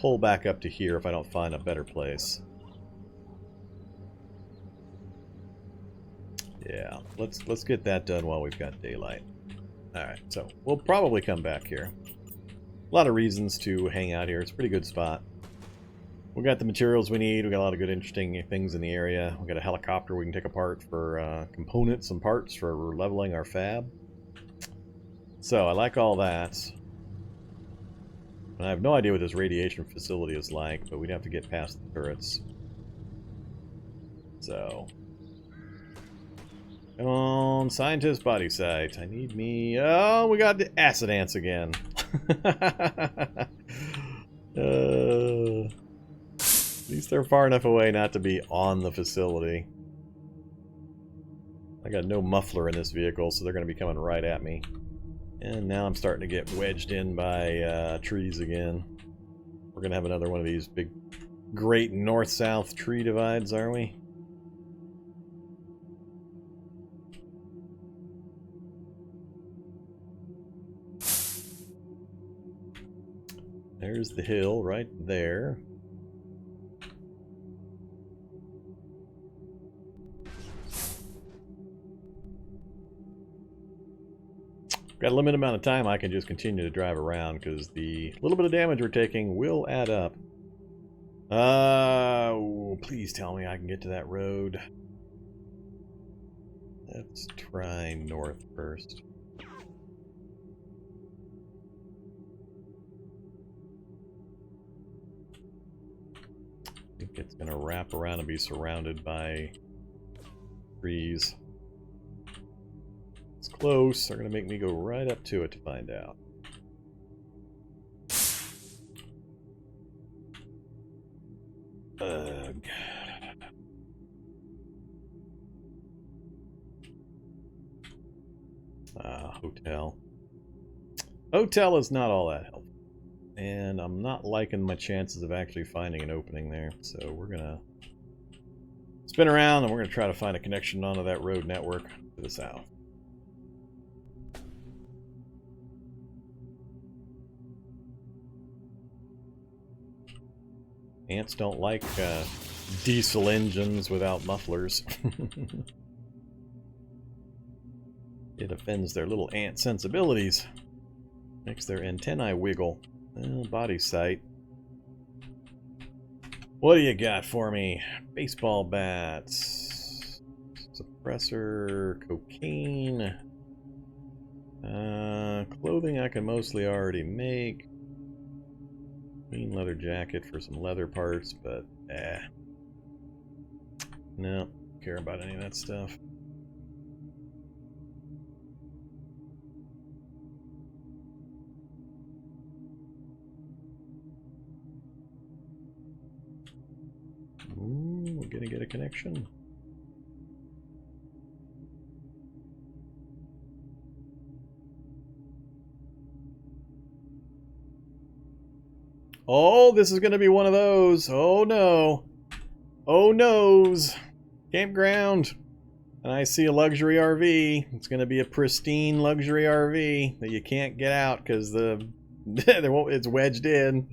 pull back up to here if I don't find a better place. Yeah, let's get that done while we've got daylight. Alright, so we'll probably come back here. A lot of reasons to hang out here. It's a pretty good spot. We got the materials we need. We got a lot of good interesting things in the area. We got a helicopter we can take apart for components and parts for leveling our fab. So I like all that. And I have no idea what this radiation facility is like, but we'd have to get past the turrets. So come on, scientist body site. I need me. Oh, we got the acid ants again. At least they're far enough away not to be on the facility. I got no muffler in this vehicle, so they're going to be coming right at me. And now I'm starting to get wedged in by trees again. We're going to have another one of these big, great north-south tree divides, are we? There's the hill right there. Got a limited amount of time. I can just continue to drive around because the little bit of damage we're taking will add up. Please tell me I can get to that road. Let's try north first. I think it's going to wrap around and be surrounded by trees. It's close. They're going to make me go right up to it to find out. Ugh. Hotel. Hotel is not all that helpful. And I'm not liking my chances of actually finding an opening there. So we're going to spin around and we're going to try to find a connection onto that road network to the south. Ants don't like diesel engines without mufflers. It offends their little ant sensibilities. Makes their antennae wiggle. Well, body sight. What do you got for me? Baseball bats. Suppressor. Cocaine. Clothing I can mostly already make. Green leather jacket for some leather parts, but no, don't care about any of that stuff. Ooh, we're gonna get a connection. Oh, this is going to be one of those. Oh, no. Oh, noes. Campground. And I see a luxury RV. It's going to be a pristine luxury RV that you can't get out because it's wedged in.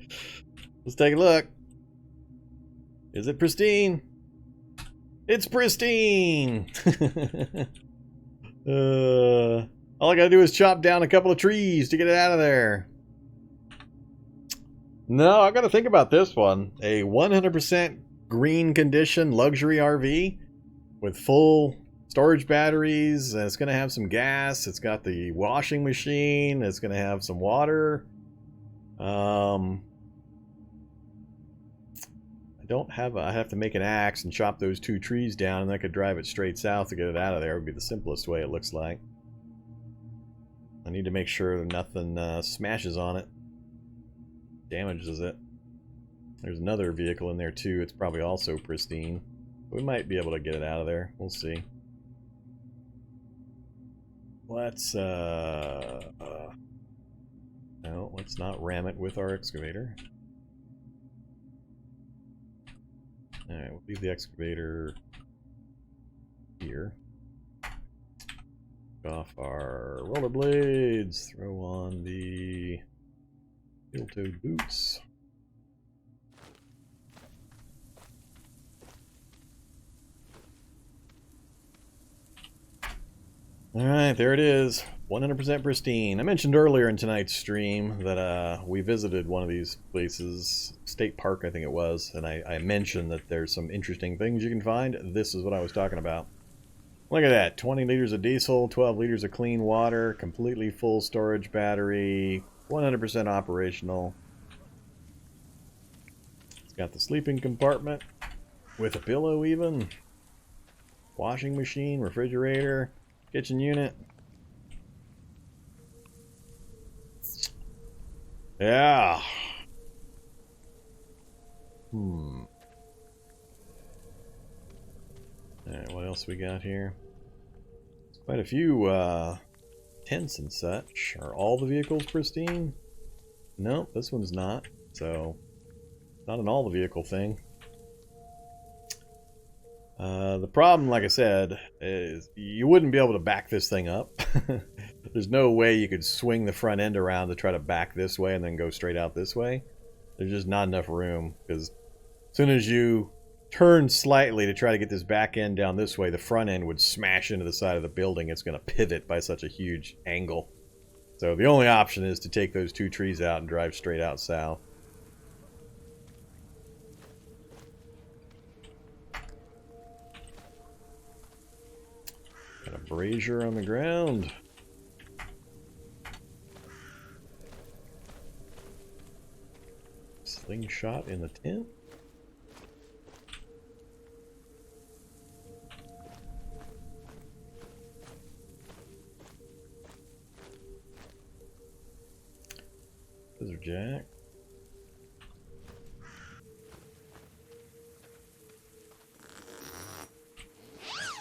Let's take a look. Is it pristine? It's pristine. All I got to do is chop down a couple of trees to get it out of there. No, I got to think about this one. A 100% green condition luxury RV with full storage batteries. And it's going to have some gas. It's got the washing machine. It's going to have some water. I have to make an axe and chop those 2 trees down, and I could drive it straight south to get it out of there. It would be the simplest way, it looks like. I need to make sure that nothing smashes on it. Damages it. There's another vehicle in there too. It's probably also pristine. We might be able to get it out of there. We'll see. Let's no, let's not ram it with our excavator. Alright, we'll leave the excavator here. Off our rollerblades. Throw on the steel-toed boots. Alright, there it is. 100% pristine. I mentioned earlier in tonight's stream that we visited one of these places, State Park I think it was, and I mentioned that there's some interesting things you can find. This is what I was talking about. Look at that, 20 liters of diesel, 12 liters of clean water, completely full storage battery, 100% operational. It's got the sleeping compartment with a pillow even, washing machine, refrigerator, kitchen unit. Yeah. Alright, what else we got here? Quite a few tents and such. Are all the vehicles pristine? No, this one's not. So, not an all the vehicle thing. The problem, like I said, is you wouldn't be able to back this thing up. There's no way you could swing the front end around to try to back this way and then go straight out this way. There's just not enough room, because as soon as you turn slightly to try to get this back end down this way, the front end would smash into the side of the building. It's going to pivot by such a huge angle. So the only option is to take those two trees out and drive straight out south. Got a brazier on the ground. Slingshot in the tent. Scissor jack.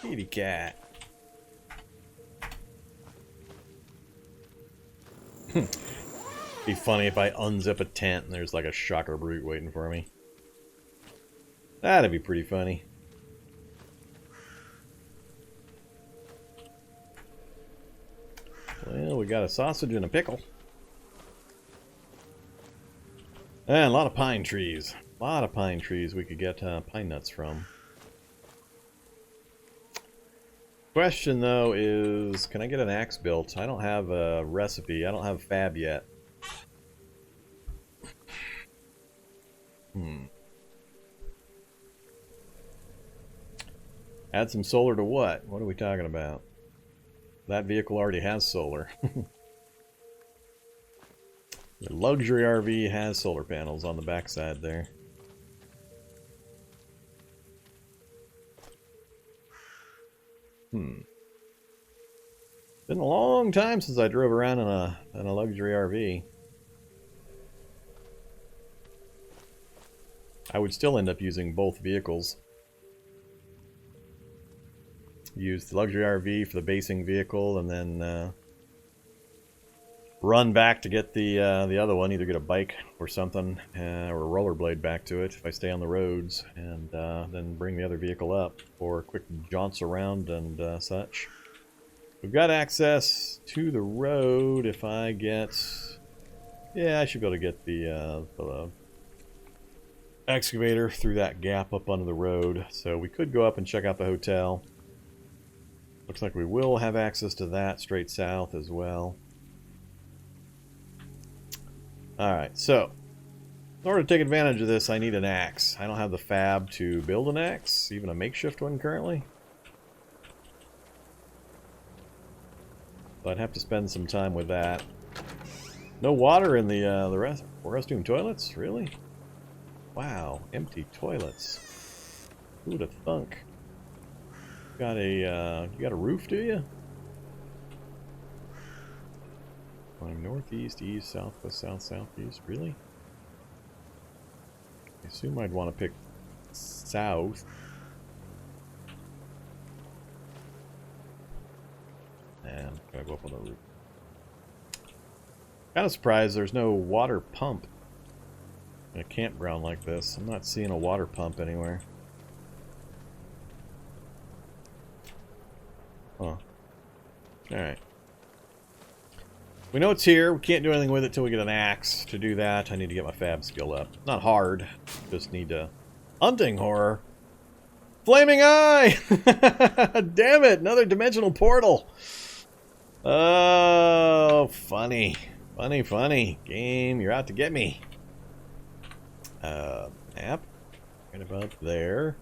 Kitty cat. Be funny if I unzip a tent and there's like a shocker brute waiting for me. That'd be pretty funny. Well, we got a sausage and a pickle. And a lot of pine trees. A lot of pine trees we could get pine nuts from. Question though is, can I get an axe built? I don't have a recipe. I don't have fab yet. Add some solar to what? What are we talking about? That vehicle already has solar. The luxury RV has solar panels on the backside there. Been a long time since I drove around in a luxury RV. I would still end up using both vehicles. Use the luxury RV for the basing vehicle, and then run back to get the other one. Either get a bike or something, or a rollerblade back to it if I stay on the roads, and then bring the other vehicle up for quick jaunts around and such. We've got access to the road if I get... Yeah, I should be able to get the excavator through that gap up under the road. So we could go up and check out the hotel. Looks like we will have access to that straight south as well. Alright, so in order to take advantage of this, I need an axe. I don't have the fab to build an axe, even a makeshift one currently. So I'd have to spend some time with that. No water in the restroom toilets? Really? Wow, empty toilets. Who'd have thunk? You got a roof, do you? Going northeast, east, southwest, south, southeast. Really? I assume I'd want to pick south. And I'm gonna go up on the roof. Kind of surprised there's no water pump in a campground like this. I'm not seeing a water pump anywhere. Huh. Alright. We know it's here. We can't do anything with it till we get an axe. To do that, I need to get my fab skill up. Not hard. Just need to... Hunting horror! Flaming eye! Damn it! Another dimensional portal! Oh, funny. Funny, funny. Game, you're out to get me. Map. Right about there.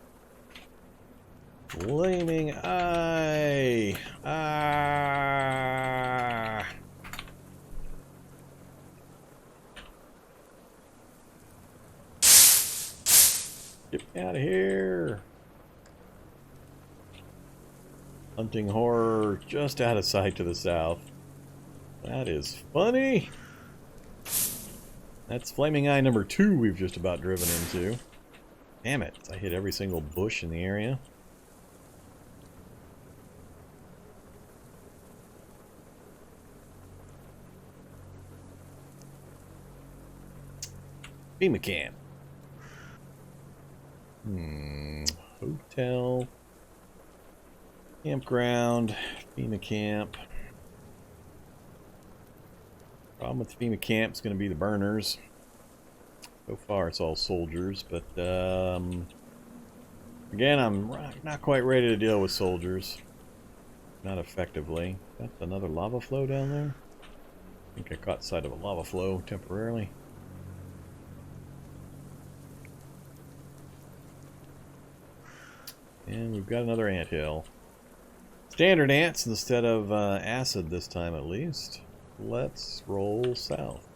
Flaming eye. Ah. Get me out of here. Hunting horror just out of sight to the south. That is funny. That's flaming eye number 2 we've just about driven into. Damn it, I hit every single bush in the area. FEMA camp. Hotel. Campground. FEMA camp. Problem with FEMA camp is going to be the burners. So far it's all soldiers, but again, I'm not quite ready to deal with soldiers. Not effectively. That's another lava flow down there. I think I caught sight of a lava flow temporarily. And we've got another anthill. Standard ants instead of acid this time at least. Let's roll south.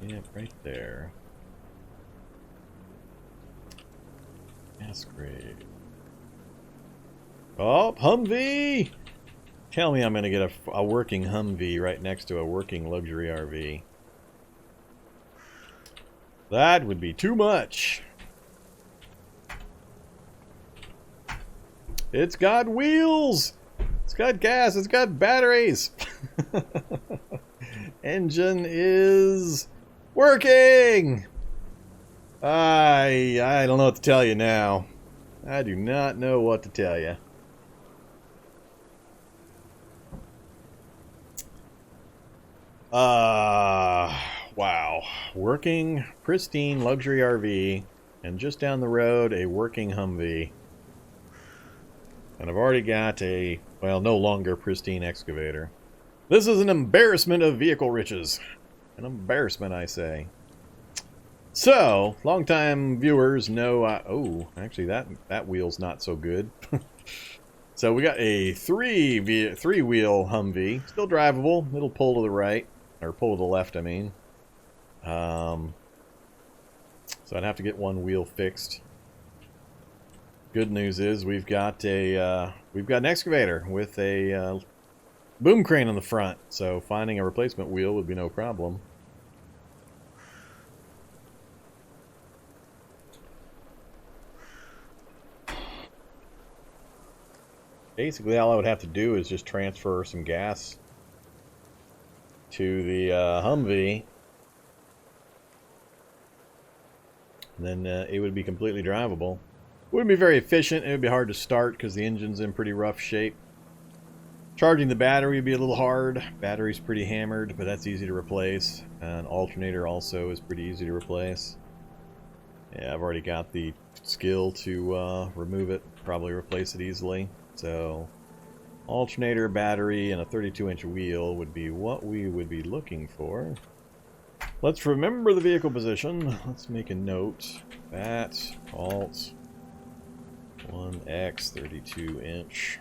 Yep, right there. Mass grave. Oh, Humvee! Tell me I'm going to get a working Humvee right next to a working luxury RV. That would be too much. It's got wheels! It's got gas, it's got batteries! Engine is working! I don't know what to tell you now. I do not know what to tell you. Wow. Working, pristine luxury RV, and just down the road, a working Humvee. And I've already got a, well, no longer pristine excavator. This is an embarrassment of vehicle riches. An embarrassment, I say. So, long-time viewers know, oh, actually that wheel's not so good. So we got a three-wheel Humvee, still drivable. It'll pull to the right, or pull to the left, I mean. So I'd have to get one wheel fixed. Good news is we've got an excavator with a boom crane on the front, so finding a replacement wheel would be no problem. Basically, all I would have to do is just transfer some gas to the Humvee, and then it would be completely drivable. It wouldn't be very efficient. It would be hard to start because the engine's in pretty rough shape. Charging the battery would be a little hard. Battery's pretty hammered, but that's easy to replace. An alternator also is pretty easy to replace. Yeah, I've already got the skill to remove it, probably replace it easily. So, alternator, battery, and a 32-inch wheel would be what we would be looking for. Let's remember the vehicle position. Let's make a note. That, alt, 1X, 32-inch.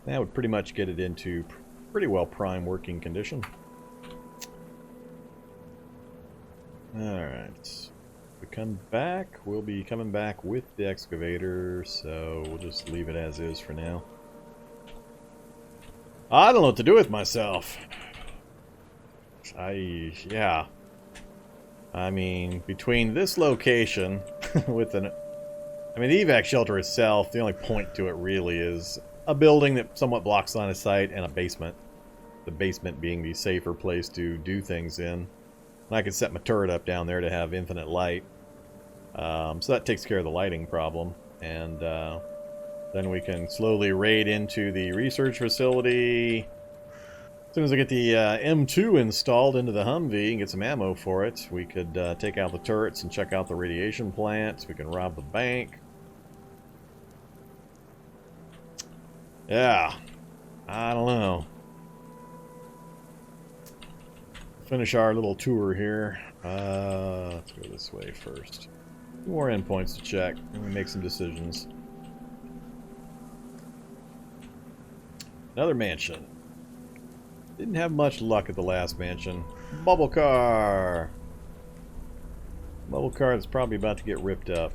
That would pretty much get it into pretty well prime working condition. Alright. We come back, we'll be coming back with the excavator, so we'll just leave it as is for now. I don't know what to do with myself. Yeah. I mean, between this location with the evac shelter itself, the only point to it really is a building that somewhat blocks line of sight and a basement. The basement being the safer place to do things in. And I could set my turret up down there to have infinite light. So that takes care of the lighting problem. And then we can slowly raid into the research facility, As soon as I get the M2 installed into the Humvee and get some ammo for it, we could take out the turrets and check out the radiation plants. We can rob the bank. Yeah. I don't know. Finish our little tour here. Let's go this way first. More endpoints to check, and we make some decisions. Another mansion. Didn't have much luck at the last mansion. Bubble car! Bubble car that's probably about to get ripped up.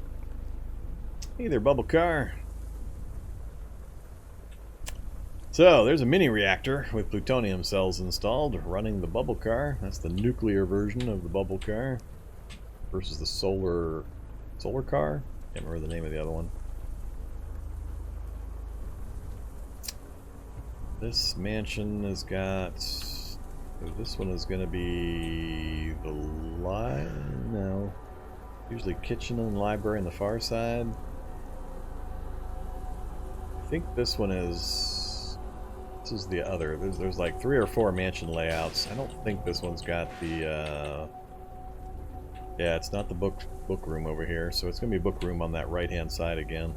Hey there, bubble car. So, there's a mini reactor with plutonium cells installed running the bubble car. That's the nuclear version of the bubble car versus the solar car? Can't remember the name of the other one. This mansion has got... This one is going to be the no. Usually kitchen and library on the far side. I think this one is... This is the other. There's like 3 or 4 mansion layouts. I don't think this one's got the... Yeah, it's not the book room over here, so it's going to be book room on that right-hand side again.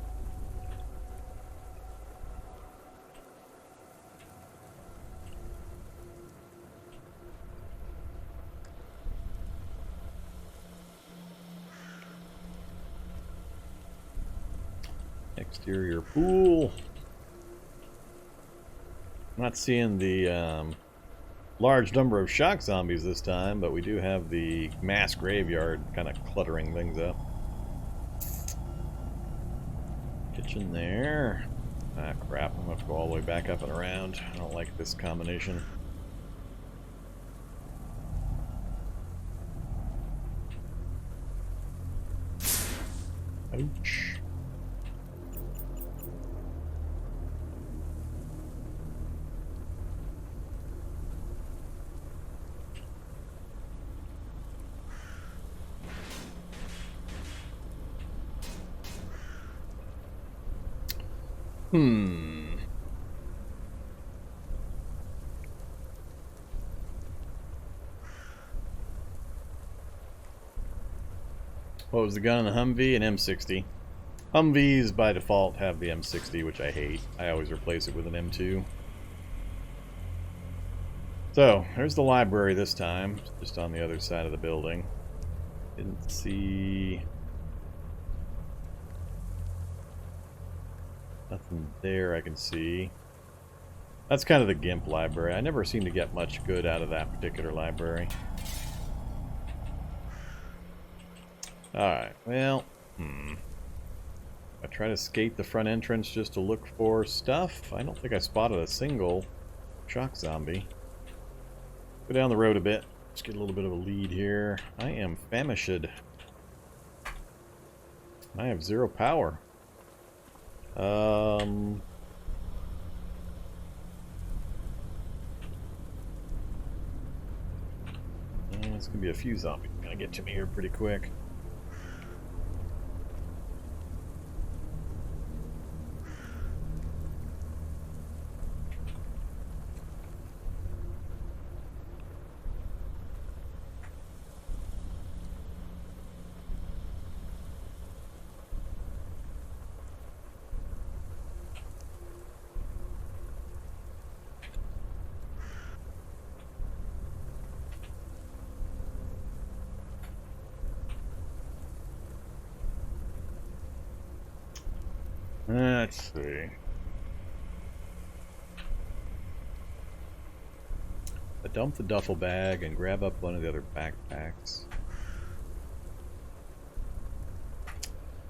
Exterior pool. I'm not seeing the large number of shock zombies this time, but we do have the mass graveyard kind of cluttering things up. Kitchen there. Ah, crap. I'm going to have to go all the way back up and around. I don't like this combination. Ouch. What was the gun on the Humvee? An M60. Humvees by default have the M60, which I hate. I always replace it with an M2. So, there's the library this time, just on the other side of the building. Didn't see... Nothing there I can see. That's kind of the GIMP library. I never seem to get much good out of that particular library. Alright, well, I try to skate the front entrance just to look for stuff. I don't think I spotted a single shock zombie. Go down the road a bit. Let's get a little bit of a lead here. I am famished. I have 0 power. It's gonna be a few zombies. Gonna get to me here pretty quick. Let's see. I dump the duffel bag and grab up one of the other backpacks.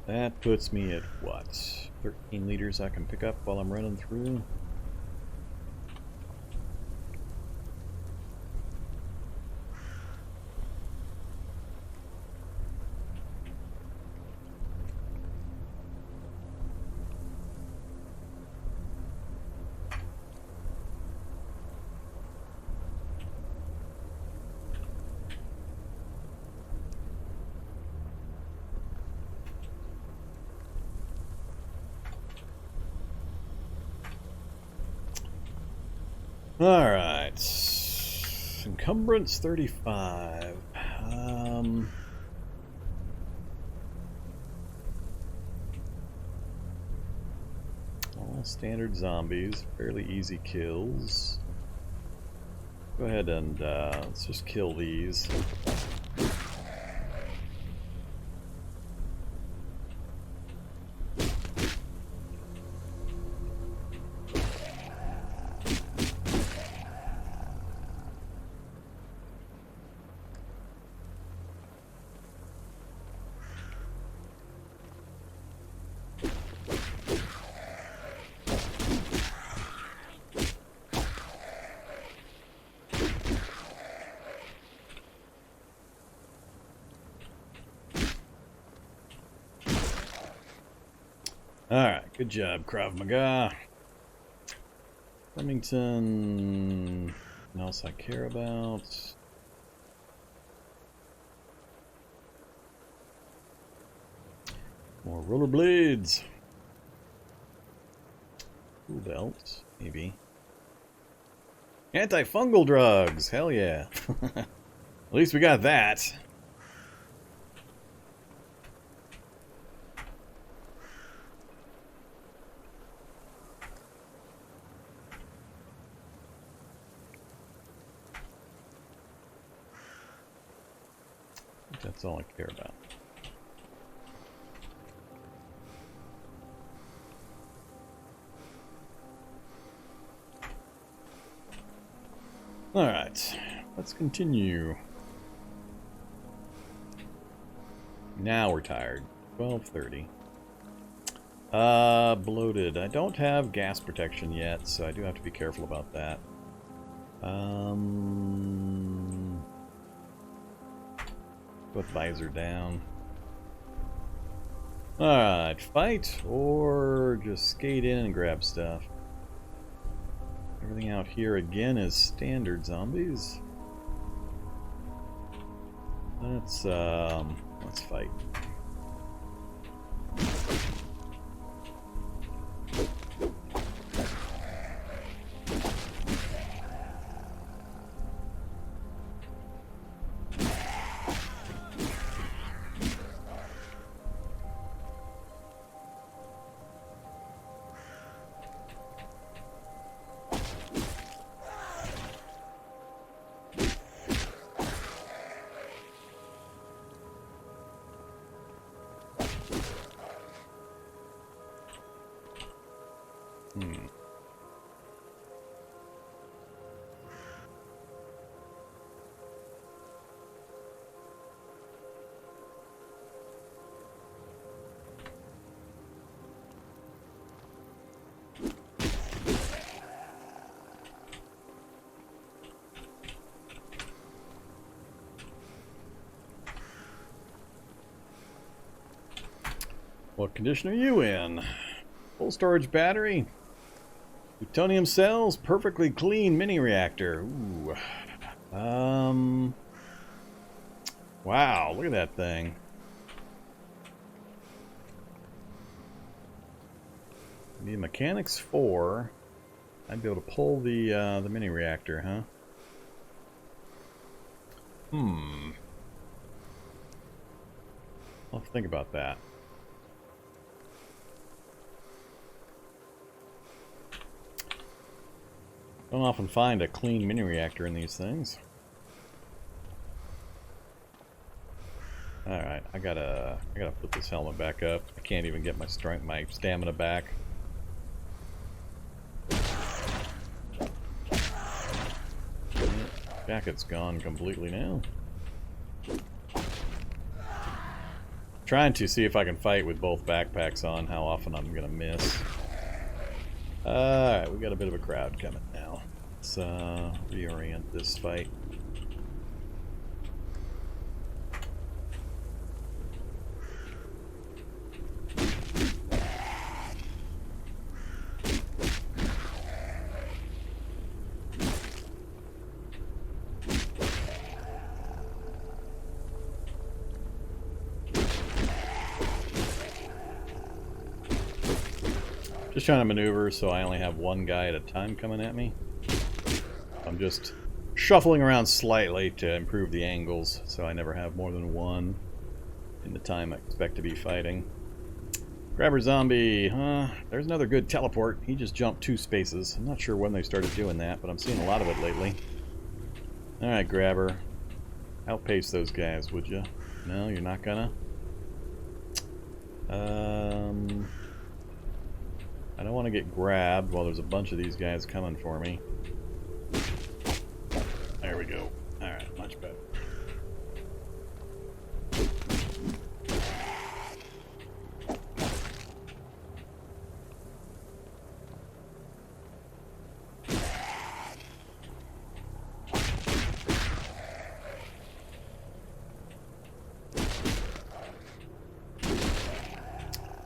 That puts me at what? 13 liters I can pick up while I'm running through. Alright. Encumbrance 35. All standard zombies, fairly easy kills. Go ahead and let's just kill these. Alright, good job, Krav Maga. Remington. Nothing else I care about. More rollerblades. Cool belts, maybe. Antifungal drugs, hell yeah. At least we got that. That's all I care about. All right, let's continue. Now we're tired. 12:30. Bloated. I don't have gas protection yet, so I do have to be careful about that. Put visor down. Alright, fight or just skate in and grab stuff. Everything out here again is standard zombies. Let's fight. What condition are you in? Full storage battery. Plutonium cells, perfectly clean mini reactor. Ooh. Wow, look at that thing. Need mechanics 4. I'd be able to pull the mini reactor, huh? I'll have to think about that. Don't often find a clean mini reactor in these things. Alright, I gotta put this helmet back up. I can't even get my strength, my stamina back. Jacket's gone completely now. Trying to see if I can fight with both backpacks on, how often I'm gonna miss. Alright, we got a bit of a crowd coming now. Let's reorient this fight. Just trying to maneuver so I only have one guy at a time coming at me. I'm just shuffling around slightly to improve the angles, so I never have more than one in the time I expect to be fighting. Grabber zombie, huh? There's another good teleport. He just jumped 2 spaces. I'm not sure when they started doing that, but I'm seeing a lot of it lately. Alright, Grabber. Outpace those guys, would you? No, you're not gonna? I don't want to get grabbed while there's a bunch of these guys coming for me. There we go. Alright, much better.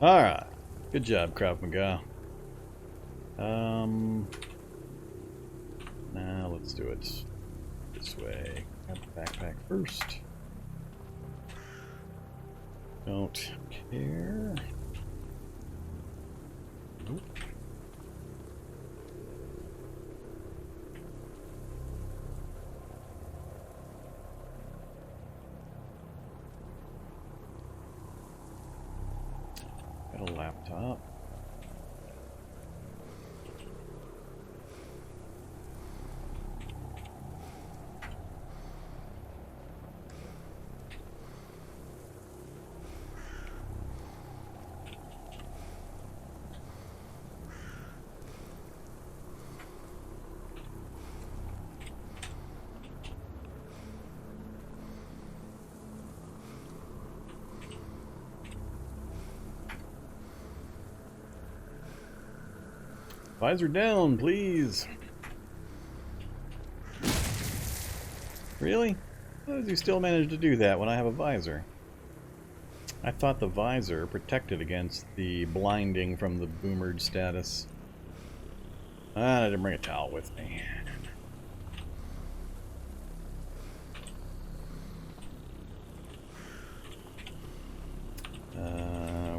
Alright. Good job, Krav Maga. Now let's do it this way. Grab the backpack first. Don't care. Nope. Got a laptop. Visor down, please. Really? How does he still manage to do that when I have a visor? I thought the visor protected against the blinding from the boomered status. I didn't bring a towel with me.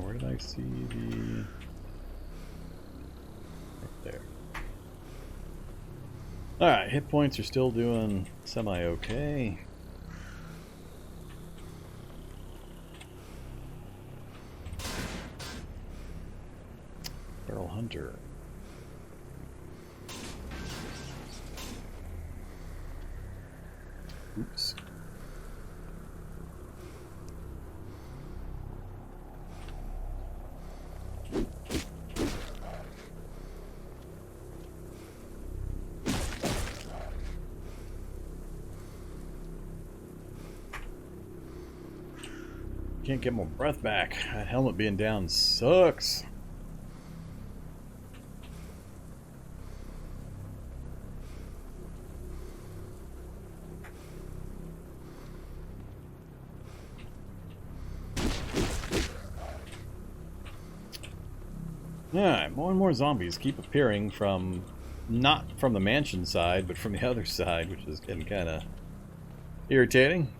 Where did I see the... There. Alright, hit points are still doing semi-okay. Barrel Hunter. Oops. Can't get my breath back. That helmet being down sucks. Alright, more and more zombies keep appearing from, not from the mansion side, but from the other side, which is getting kind of irritating.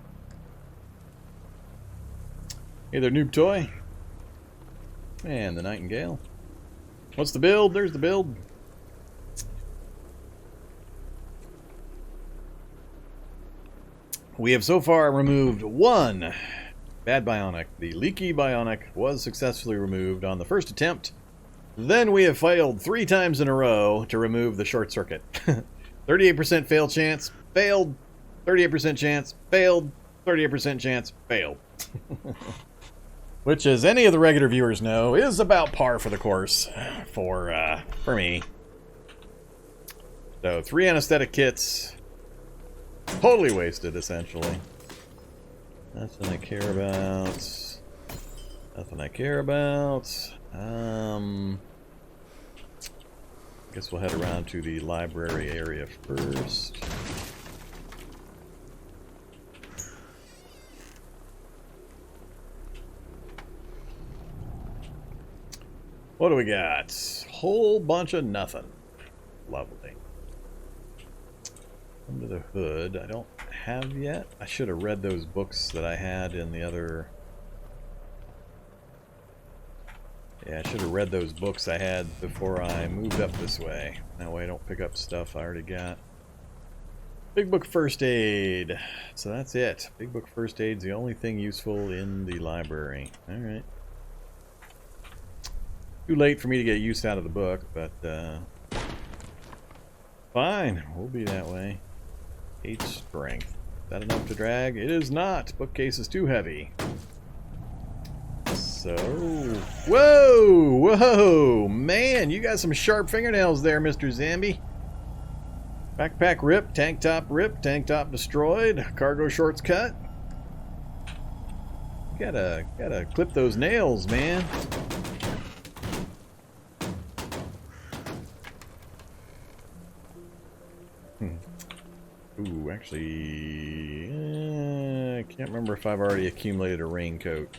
Hey there, noob toy. And the Nightingale. What's the build? There's the build. We have so far removed 1 bad bionic. The leaky bionic was successfully removed on the first attempt. Then we have failed 3 times in a row to remove the short circuit. 38% fail chance, failed. 38% chance, failed. 38% chance, failed. Which, as any of the regular viewers know, is about par for the course for me. So, 3 anesthetic kits, totally wasted, essentially. Nothing I care about. Nothing I care about. Guess we'll head around to the library area first. What do we got? Whole bunch of nothing. Lovely. Under the hood, I don't have yet. I should have read those books that I had in the other... Yeah, I should have read those books I had before I moved up this way. That way I don't pick up stuff I already got. Big Book First Aid. So that's it. Big Book First Aid's the only thing useful in the library. Alright. Too late for me to get use out of the book, but fine. We'll be that way. 8 strength. Is that enough to drag? It is not. Bookcase is too heavy. So... Whoa! Whoa! Man, you got some sharp fingernails there, Mr. Zambi. Backpack ripped, tank top destroyed, cargo shorts cut. Gotta clip those nails, man. Ooh, actually, I can't remember if I've already accumulated a raincoat.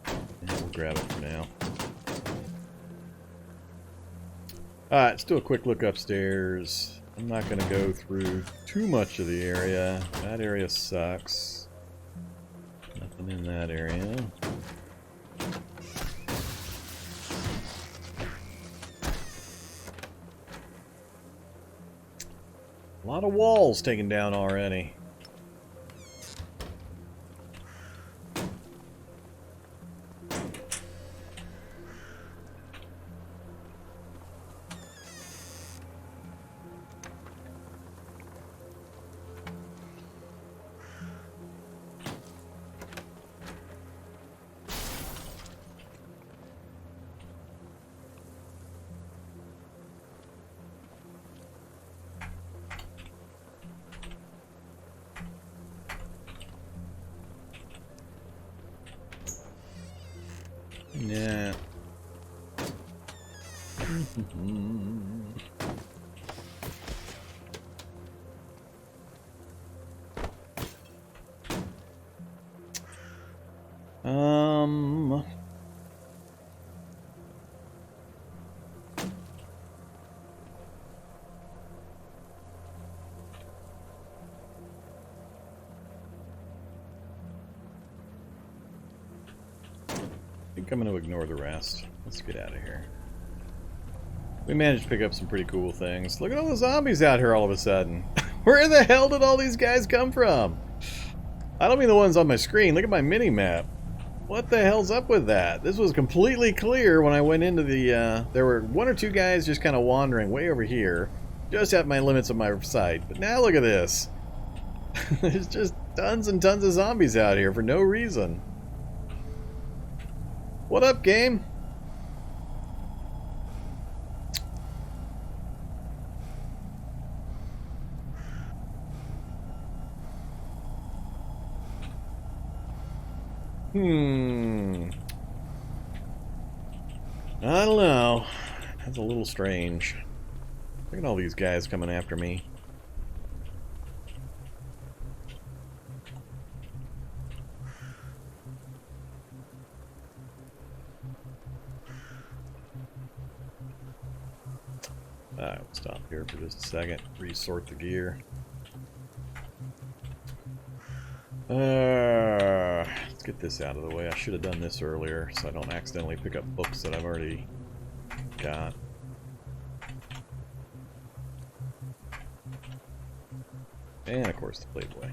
Yeah, we'll grab it for now. Alright, let's do a quick look upstairs. I'm not going to go through too much of the area. That area sucks. Nothing in that area. A lot of walls taken down already. Yeah. I think I'm going to ignore the rest. Let's get out of here. We managed to pick up some pretty cool things. Look at all the zombies out here all of a sudden. Where the hell did all these guys come from? I don't mean the ones on my screen. Look at my mini-map. What the hell's up with that? This was completely clear when I went into the... there were 1 or 2 guys just kind of wandering way over here. Just at my limits of my sight. But now look at this. There's just tons and tons of zombies out here for no reason. What up, game? I don't know. That's a little strange. Look at all these guys coming after me. Alright, we'll stop here for just a second, resort the gear. Let's get this out of the way. I should have done this earlier so I don't accidentally pick up books that I've already got. And of course the Playboy.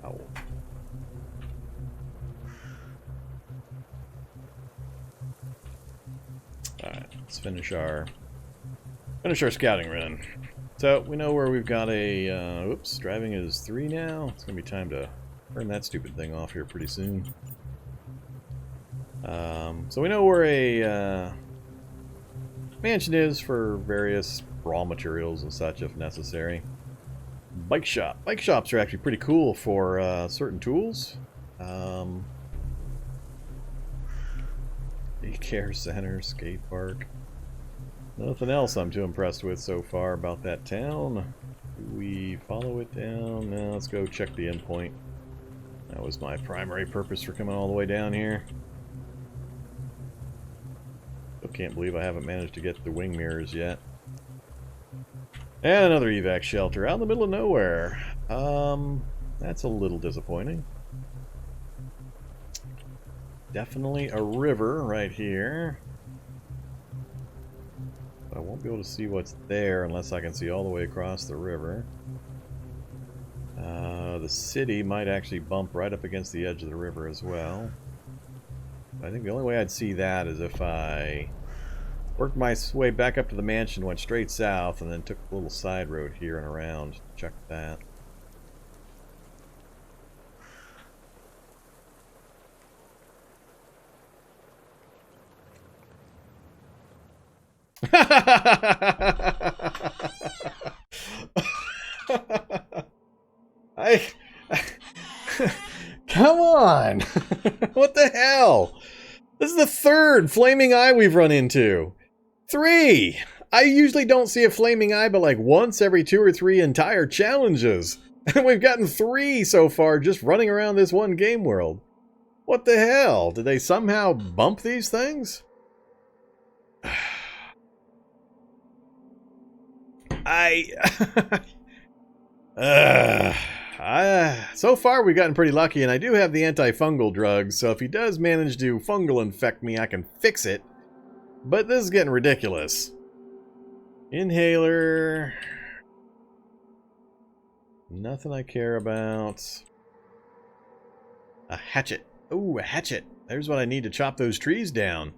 Towel. Alright, let's finish our scouting run. So we know where we've got a oops, driving is 3 now. It's gonna be time to turn that stupid thing off here pretty soon. So we know where a mansion is for various raw materials and such if necessary. Bike shop. Bike shops are actually pretty cool for certain tools. Daycare center, skate park. Nothing else I'm too impressed with so far about that town. Do we follow it down? No, let's go check the endpoint. That was my primary purpose for coming all the way down here. Still can't believe I haven't managed to get the wing mirrors yet. And another evac shelter out in the middle of nowhere. That's a little disappointing. Definitely a river right here. But I won't be able to see what's there unless I can see all the way across the river. The city might actually bump right up against the edge of the river as well. I think the only way I'd see that is if I worked my way back up to the mansion, went straight south, and then took a little side road here and around. Check that. Come on! What the hell? This is the third flaming eye we've run into. 3! I usually don't see a flaming eye but like once every 2 or 3 entire challenges. And we've gotten 3 so far just running around this one game world. What the hell? Did they somehow bump these things? So far we've gotten pretty lucky, and I do have the antifungal drugs, so if he does manage to fungal infect me, I can fix it. But this is getting ridiculous. Inhaler. Nothing I care about. A hatchet. Ooh, a hatchet. There's what I need to chop those trees down.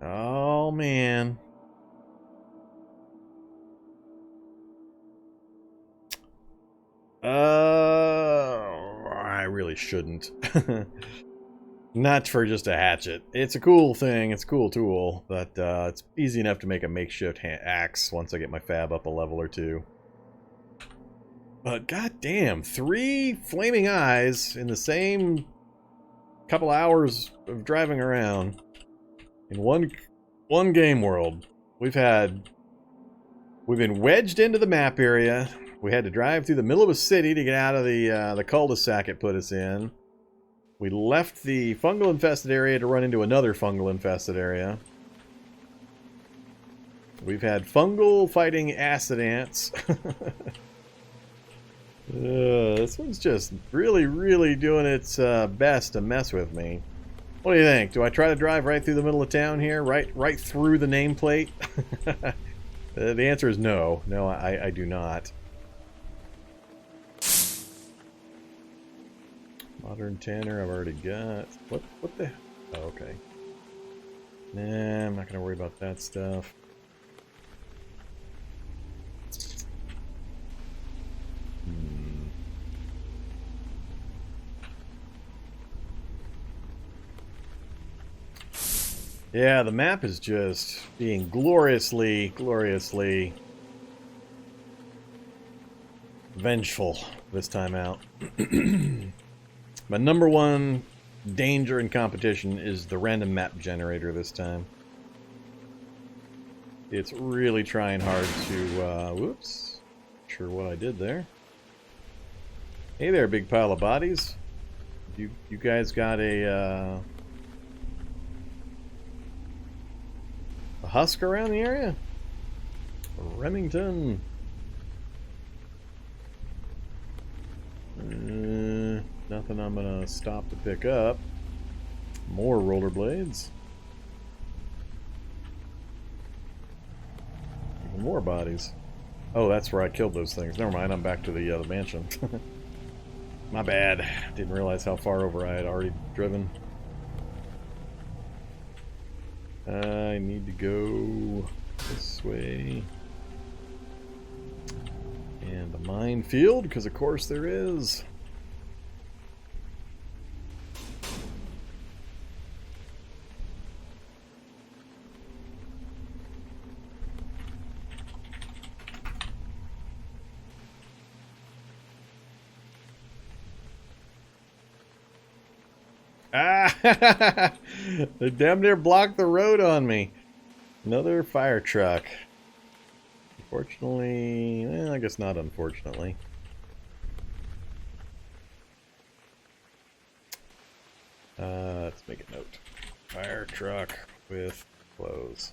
Oh, man. I really shouldn't. Not for just a hatchet. It's a cool thing, it's a cool tool, but it's easy enough to make a makeshift axe once I get my fab up a level or 2. But goddamn, 3 flaming eyes in the same couple hours of driving around in one game world. We've been wedged into the map area. We had to drive through the middle of a city to get out of the cul-de-sac it put us in. We left the fungal infested area to run into another fungal infested area. We've had fungal fighting acid ants. This one's just really, really doing its best to mess with me. What do you think? Do I try to drive right through the middle of town here? Right through the nameplate? The answer is no. No, I do not. Modern Tanner I've already got. What the... Oh, okay. Nah, I'm not going to worry about that stuff. Yeah, the map is just being gloriously vengeful this time out. My number one danger and competition is the random map generator this time. It's really trying hard to, whoops. Not sure what I did there. Hey there, big pile of bodies. You guys got a husk around the area? Remington. Nothing I'm gonna stop to pick up. More rollerblades. Even more bodies. Oh, that's where I killed those things. Never mind, I'm back to the mansion. My bad. Didn't realize how far over I had already driven. I need to go this way. And the minefield, because of course there is. Ah! They damn near blocked the road on me. Another fire truck. Unfortunately, I guess not unfortunately. Let's make a note. Fire truck with clothes.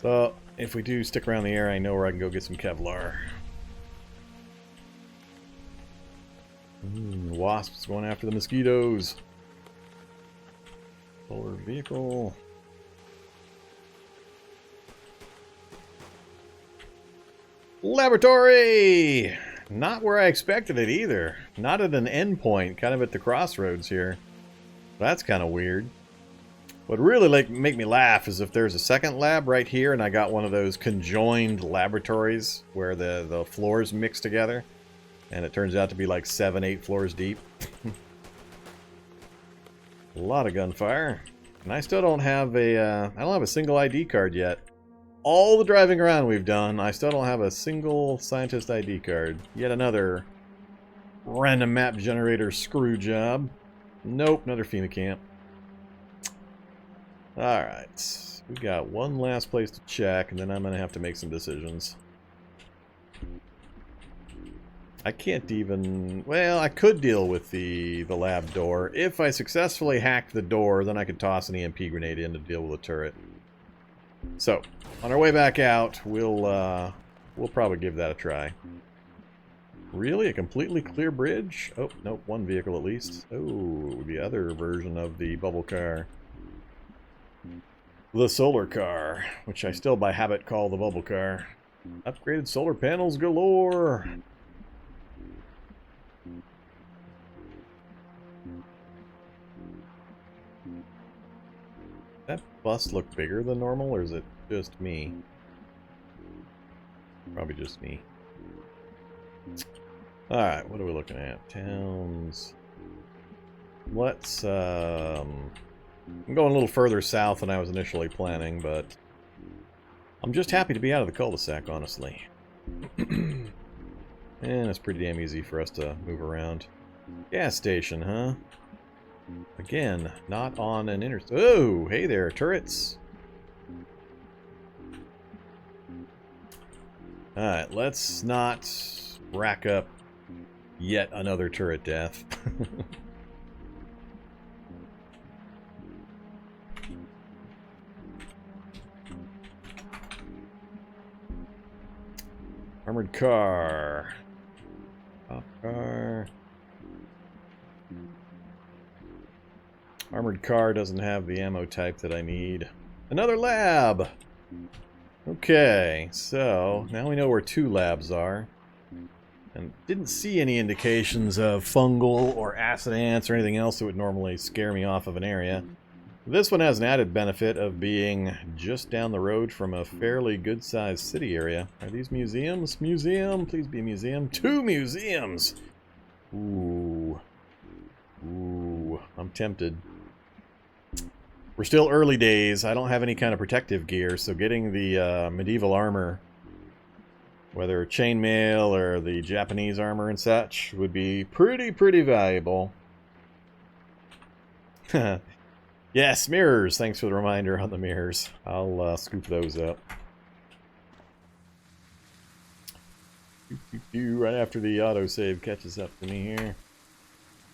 So, if we do stick around the area, I know where I can go get some Kevlar. Wasps going after the mosquitoes. Solar vehicle. Laboratory! Not where I expected it either. Not at an endpoint, kind of at the crossroads here. That's kind of weird. What really make me laugh is if there's a second lab right here and I got one of those conjoined laboratories where the floors mix together and it turns out to be like 7-8 floors deep. A lot of gunfire. And I still don't have a single ID card yet. All the driving around we've done, I still don't have a single scientist ID card. Yet another random map generator screw job. Nope, another FEMA camp. Alright, we got one last place to check, and then I'm going to have to make some decisions. I can't even... Well, I could deal with the lab door. If I successfully hacked the door, then I could toss an EMP grenade in to deal with the turret. So, on our way back out, we'll probably give that a try. Really? A completely clear bridge? Oh, nope, one vehicle at least. Oh, the other version of the bubble car. The solar car, which I still by habit call the bubble car. Upgraded solar panels galore! That bus look bigger than normal, or is it just me? Probably just me. Alright, what are we looking at? Towns. Let's, I'm going a little further south than I was initially planning, but I'm just happy to be out of the cul-de-sac, honestly. And it's pretty damn easy for us to move around. Gas station, huh? Again, not on an Oh, hey there, turrets. Alright, let's not rack up yet another turret death. Armored car. Top car. Armored car doesn't have the ammo type that I need. Another lab! Okay, so now we know where 2 labs are. And didn't see any indications of fungal or acid ants or anything else that would normally scare me off of an area. This one has an added benefit of being just down the road from a fairly good-sized city area. Are these museums? Museum? Please be a museum. 2 museums! Ooh. Ooh. I'm tempted. We're still early days. I don't have any kind of protective gear, so getting the medieval armor, whether chainmail or the Japanese armor and such, would be pretty valuable. Yes, mirrors. Thanks for the reminder on the mirrors. I'll scoop those up. Right after the autosave catches up to me here.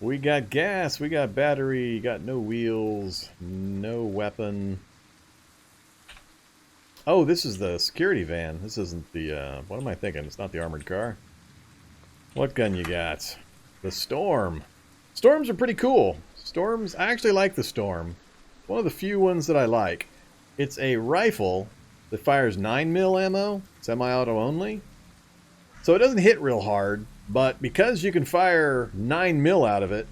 We got gas, we got battery, got no wheels, no weapon. Oh, this is the security van. This isn't the, what am I thinking? It's not the armored car. What gun you got? The Storm. Storms are pretty cool. Storms, I actually like the Storm. One of the few ones that I like. It's a rifle that fires 9mm ammo, semi-auto only. So it doesn't hit real hard, but because you can fire 9mm out of it,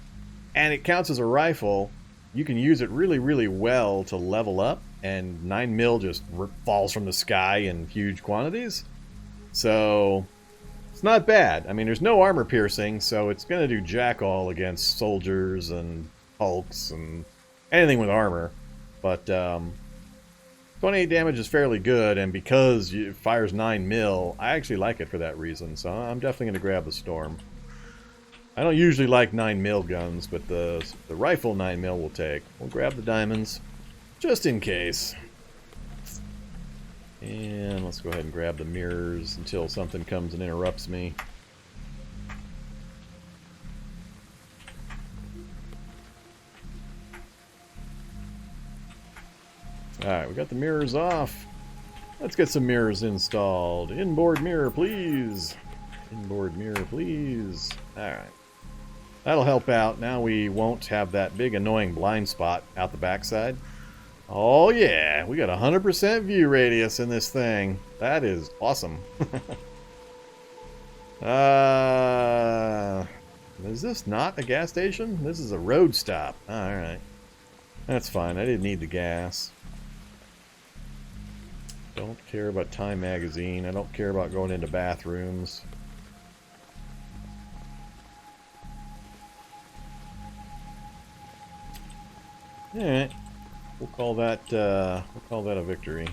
and it counts as a rifle, you can use it really well to level up, and 9mm just falls from the sky in huge quantities. So it's not bad. I mean, there's no armor piercing, so it's going to do jack all against soldiers and hulks and anything with armor. But 28 damage is fairly good, and because it fires 9mm, I actually like it for that reason, so I'm definitely going to grab the Storm. I don't usually like 9mm guns, but the rifle 9mm will take. We'll grab the diamonds, just in case. And let's go ahead and grab the mirrors until something comes and interrupts me. Alright, we got the mirrors off. Let's get some mirrors installed. Inboard mirror, please. Inboard mirror, please. Alright. That'll help out. Now we won't have that big annoying blind spot out the backside. Oh yeah, we got 100% view radius in this thing. That is awesome. Is this not a gas station? This is a road stop. Alright. That's fine. I didn't need the gas. Don't care about Time Magazine. I don't care about going into bathrooms. Alright. We'll call that a victory.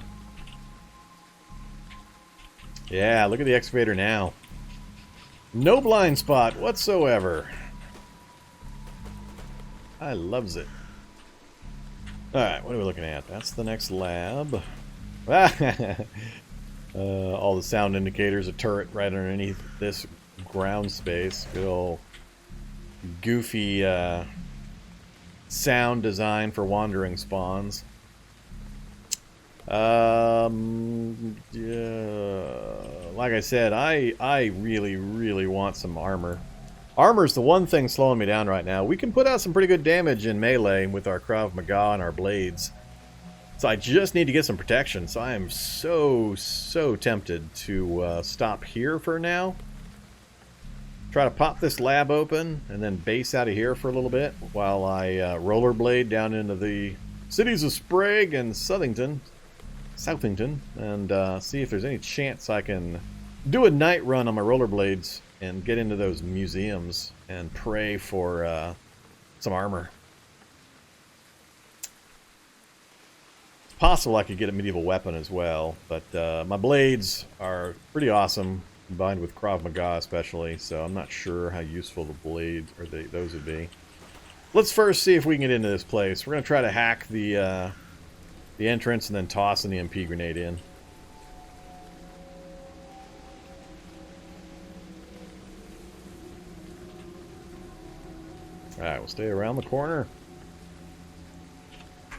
Yeah, look at the excavator now. No blind spot whatsoever. I loves it. Alright, what are we looking at? That's the next lab. All the sound indicators, a turret right underneath this ground space. Good old goofy sound design for wandering spawns. Yeah, like I said, I really want some armor. Armor's the one thing slowing me down right now. We can put out some pretty good damage in melee with our Krav Maga and our blades. So I just need to get some protection. So I am so tempted to stop here for now. Try to pop this lab open and then base out of here for a little bit while I rollerblade down into the cities of Sprague and Southington, and see if there's any chance I can do a night run on my rollerblades and get into those museums and pray for some armor. It's possible I could get a medieval weapon as well, but my blades are pretty awesome, combined with Krav Maga especially, so I'm not sure how useful the blades or those would be. Let's first see if we can get into this place. We're going to try to hack the entrance and then toss an EMP grenade in. Alright, we'll stay around the corner.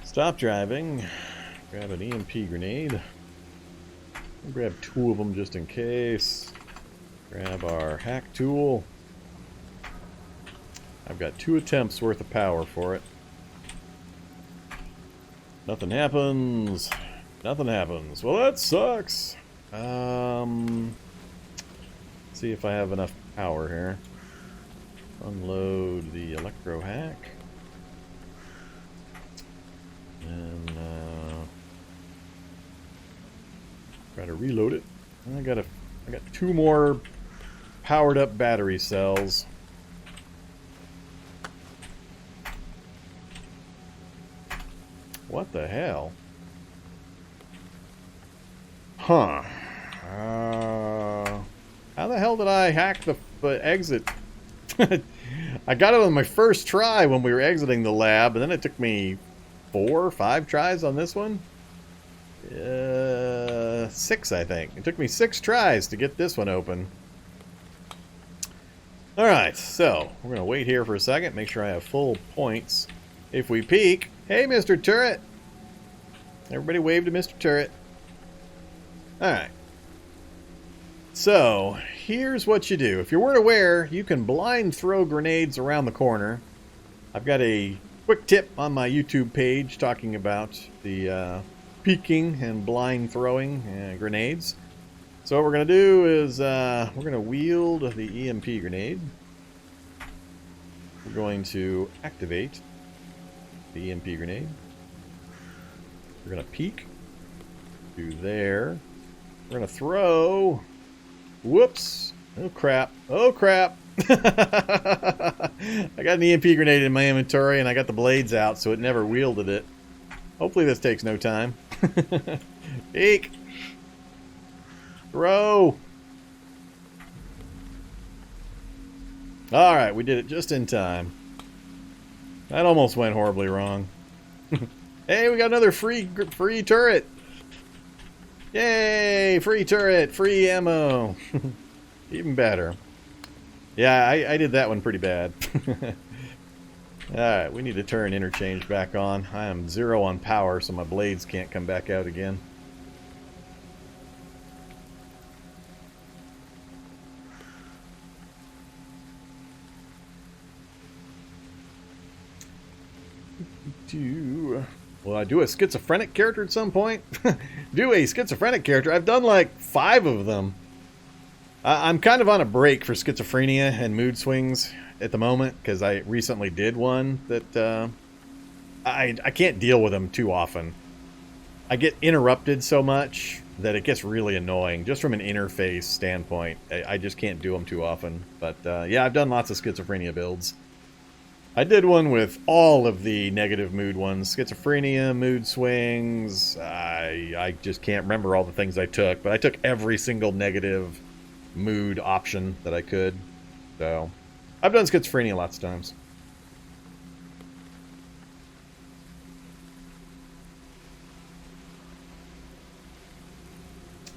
Stop driving. Grab an EMP grenade. We'll grab 2 of them just in case. Grab our hack tool. I've got 2 attempts worth of power for it. Nothing happens. Nothing happens. Well, that sucks. See if I have enough power here. Unload the electro hack. And try to reload it. I got 2 more powered up battery cells. What the hell? Huh. How the hell did I hack the exit? I got it on my first try when we were exiting the lab, and then it took me 4 or 5 tries on this one. 6, I think. It took me 6 tries to get this one open. Alright, so we're going to wait here for a second, make sure I have full points. If we peek, hey, Mr. Turret! Everybody wave to Mr. Turret. Alright. So, here's what you do. If you weren't aware, you can blind throw grenades around the corner. I've got a quick tip on my YouTube page talking about the peeking and blind throwing grenades. So what we're going to do is we're going to wield the EMP grenade. We're going to activate the EMP grenade. We're going to peek to there. We're going to throw. Whoops. Oh crap. Oh crap. I got an EMP grenade in my inventory and I got the blades out, so it never wielded it. Hopefully this takes no time. Peek. Throw. Alright, we did it just in time. That almost went horribly wrong. Hey, we got another free turret. Yay, free turret, free ammo. Even better. Yeah, I did that one pretty bad. Alright, we need to turn interchange back on. I am 0 on power, so my blades can't come back out again. Will I do a schizophrenic character at some point? Do a schizophrenic character? I've done like 5 of them. I'm kind of on a break for schizophrenia and mood swings at the moment because I recently did one that I can't deal with them too often. I get interrupted so much that it gets really annoying just from an interface standpoint. I just can't do them too often. But yeah, I've done lots of schizophrenia builds. I did one with all of the negative mood ones. Schizophrenia, mood swings. I just can't remember all the things I took, but I took every single negative mood option that I could. So I've done schizophrenia lots of times.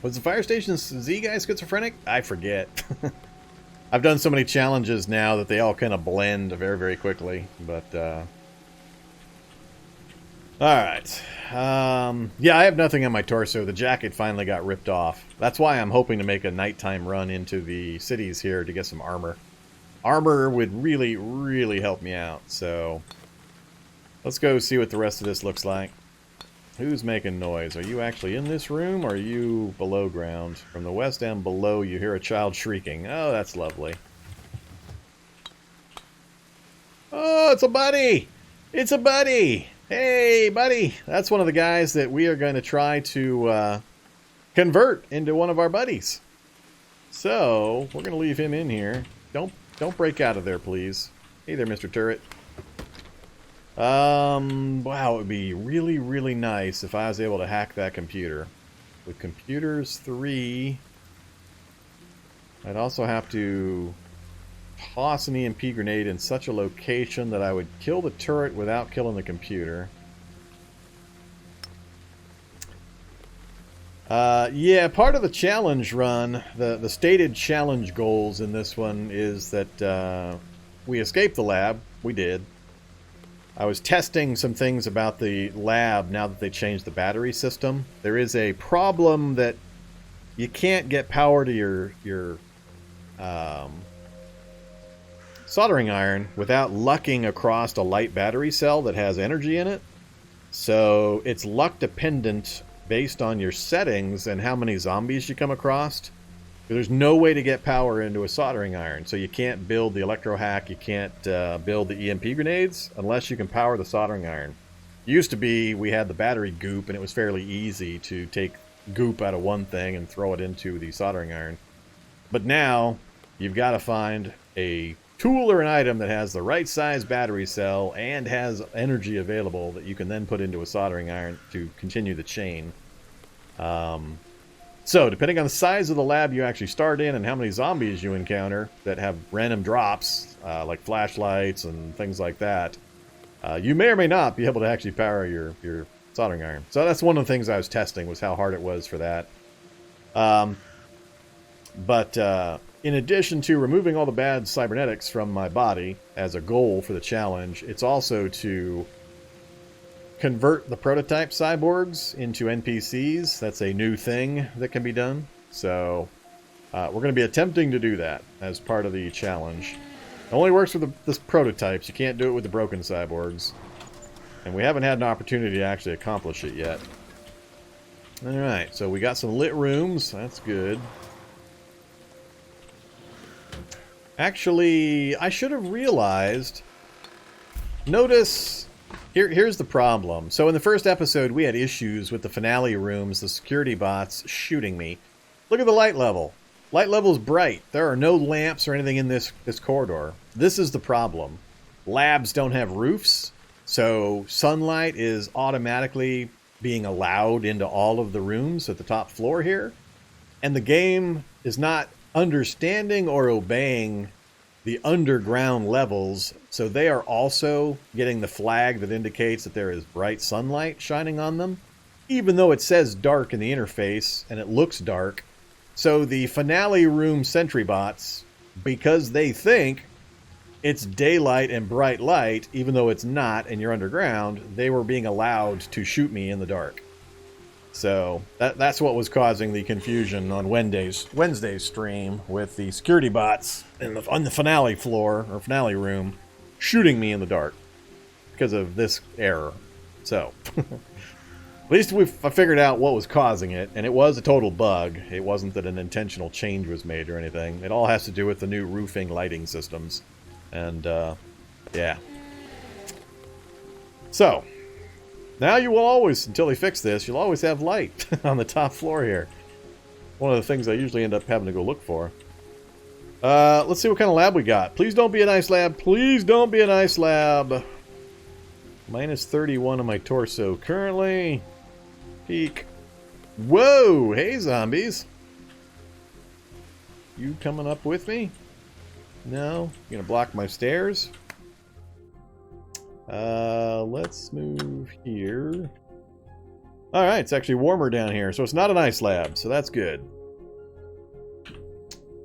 Was the Fire Station Z guy schizophrenic? I forget. I've done so many challenges now that they all kind of blend very, very quickly. But, alright. Yeah, I have nothing on my torso. The jacket finally got ripped off. That's why I'm hoping to make a nighttime run into the cities here to get some armor. Armor would really, really help me out. So, let's go see what the rest of this looks like. Who's making noise? Are you actually in this room, or are you below ground? From the west and below, you hear a child shrieking. Oh, that's lovely. Oh, it's a buddy! It's a buddy! Hey, buddy! That's one of the guys that we are going to try to convert into one of our buddies. So, we're going to leave him in here. Don't break out of there, please. Hey there, Mr. Turret. Wow, it would be really, really nice if I was able to hack that computer. With computers 3, I'd also have to toss an EMP grenade in such a location that I would kill the turret without killing the computer. Yeah, part of the challenge run, the stated challenge goals in this one is that we escaped the lab. We did. I was testing some things about the lab now that they changed the battery system. There is a problem that you can't get power to your soldering iron without lucking across a light battery cell that has energy in it. So it's luck dependent based on your settings and how many zombies you come across. There's no way to get power into a soldering iron, so you can't build the electro hack, you can't build the EMP grenades unless you can power the soldering iron. Used to be, we had the battery goop, and it was fairly easy to take goop out of one thing and throw it into the soldering iron. But now, you've got to find a tool or an item that has the right size battery cell and has energy available that you can then put into a soldering iron to continue the chain. So, depending on the size of the lab you actually start in and how many zombies you encounter that have random drops, like flashlights and things like that, you may or may not be able to actually power your soldering iron. So that's one of the things I was testing, was how hard it was for that. But in addition to removing all the bad cybernetics from my body as a goal for the challenge, it's also to convert the prototype cyborgs into NPCs. That's a new thing that can be done. So we're going to be attempting to do that as part of the challenge. It only works with the prototypes. You can't do it with the broken cyborgs. And we haven't had an opportunity to actually accomplish it yet. Alright, so we got some lit rooms. That's good. Actually, I should have realized... Notice... Here's the problem. So in the first episode, we had issues with the finale rooms, the security bots shooting me. Look at the light level. Light level is bright. There are no lamps or anything in this corridor. This is the problem. Labs don't have roofs, so sunlight is automatically being allowed into all of the rooms at the top floor here. And the game is not understanding or obeying the underground levels, so they are also getting the flag that indicates that there is bright sunlight shining on them, even though it says dark in the interface and it looks dark. So the finale room sentry bots, because they think it's daylight and bright light, even though it's not and you're underground, they were being allowed to shoot me in the dark. So that's what was causing the confusion on Wednesday's stream with the security bots on the finale floor or finale room shooting me in the dark. because of this error. So, at least I figured out what was causing it, and it was a total bug. It wasn't that an intentional change was made or anything. It all has to do with the new roofing lighting systems. And, yeah. So, now you will always, until they fix this, you'll always have light on the top floor here. One of the things I usually end up having to go look for. Let's see what kind of lab we got. Please don't be an ice lab. Please don't be an ice lab. Minus 31 on my torso currently. Peak. Whoa! Hey, zombies. You coming up with me? No? You gonna block my stairs? Let's move here. Alright, it's actually warmer down here, so it's not an ice lab, so that's good.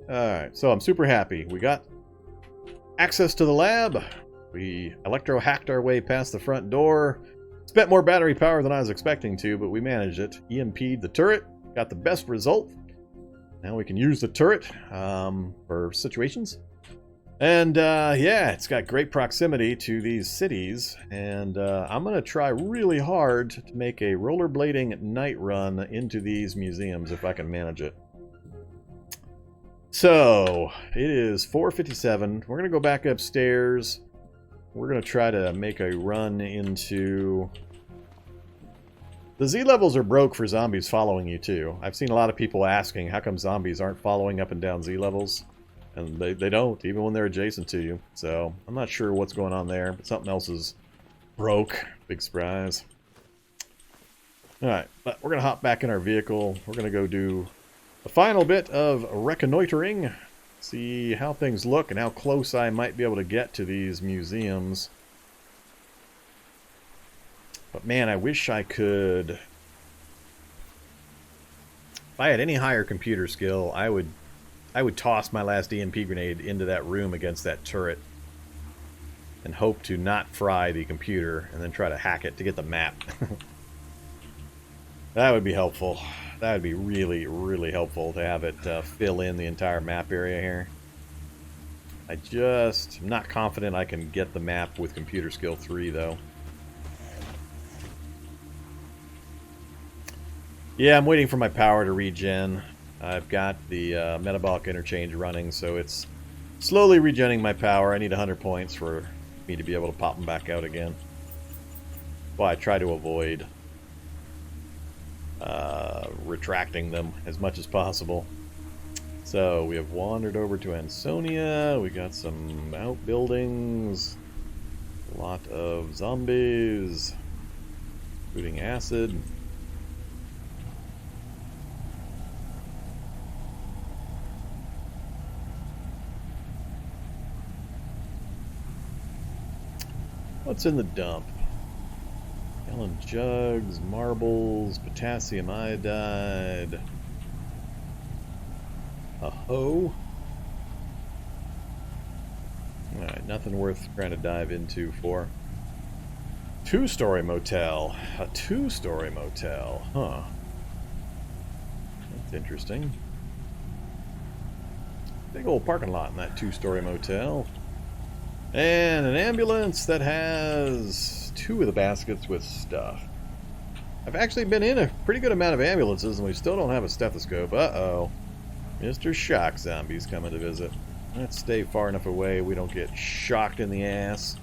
Alright, so I'm super happy. We got access to the lab. We electro-hacked our way past the front door. Spent more battery power than I was expecting to, but we managed it. EMP'd the turret. Got the best result. Now we can use the turret for situations. And, yeah, it's got great proximity to these cities. And I'm going to try really hard to make a rollerblading night run into these museums if I can manage it. So, it is 4:57. We're going to go back upstairs. We're going to try to make a run into... The Z levels are broke for zombies following you, too. I've seen a lot of people asking how come zombies aren't following up and down Z levels. And they don't, even when they're adjacent to you. So, I'm not sure what's going on there, but something else is broke. Big surprise. Alright, but we're going to hop back in our vehicle. We're going to go do the final bit of reconnoitering. See how things look and how close I might be able to get to these museums. But man, I wish I could... If I had any higher computer skill, I would toss my last EMP grenade into that room against that turret and hope to not fry the computer and then try to hack it to get the map. That would be helpful. That would be really, really helpful to have it fill in the entire map area here. I just am not confident I can get the map with computer skill 3, though. Yeah, I'm waiting for my power to regen. I've got the metabolic interchange running, so it's slowly regenning my power. I need 100 points for me to be able to pop them back out again. Well, I try to avoid retracting them as much as possible. So we have wandered over to Ansonia. We got some outbuildings. A lot of zombies, including acid. What's in the dump? Gallon jugs, marbles, potassium iodide, a hoe. Alright, nothing worth trying to dive into for. Two-story motel. A two-story motel. Huh. That's interesting. Big old parking lot in that two-story motel. And an ambulance that has 2 of the baskets with stuff. I've actually been in a pretty good amount of ambulances and we still don't have a stethoscope. Uh-oh. Mr. Shock Zombie's coming to visit. Let's stay far enough away we don't get shocked in the ass.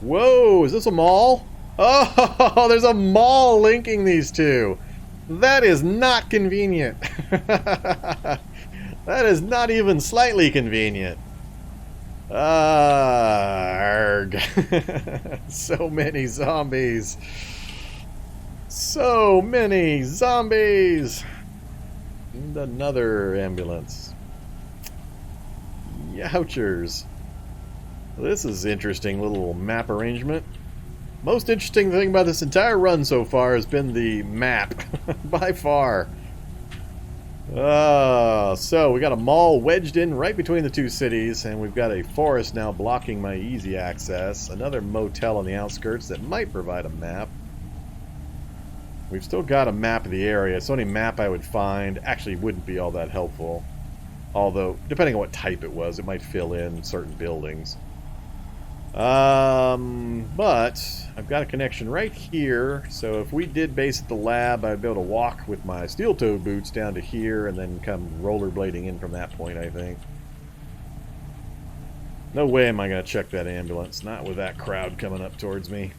Whoa, is this a mall? Oh, there's a mall linking these two. That is not convenient. That is not even slightly convenient. Arg. So many zombies. So many zombies. And another ambulance. Youchers. This is interesting little map arrangement. Most interesting thing about this entire run so far has been the map. By far. So we got a mall wedged in right between the two cities, and we've got a forest now blocking my easy access. Another motel on the outskirts that might provide a map. We've still got a map of the area. It's the only map I would find. Actually, wouldn't be all that helpful. Although, depending on what type it was, it might fill in certain buildings. But I've got a connection right here, so if we did base at the lab, I'd be able to walk with my steel-toed boots down to here and then come rollerblading in from that point, I think. No way am I going to check that ambulance, not with that crowd coming up towards me.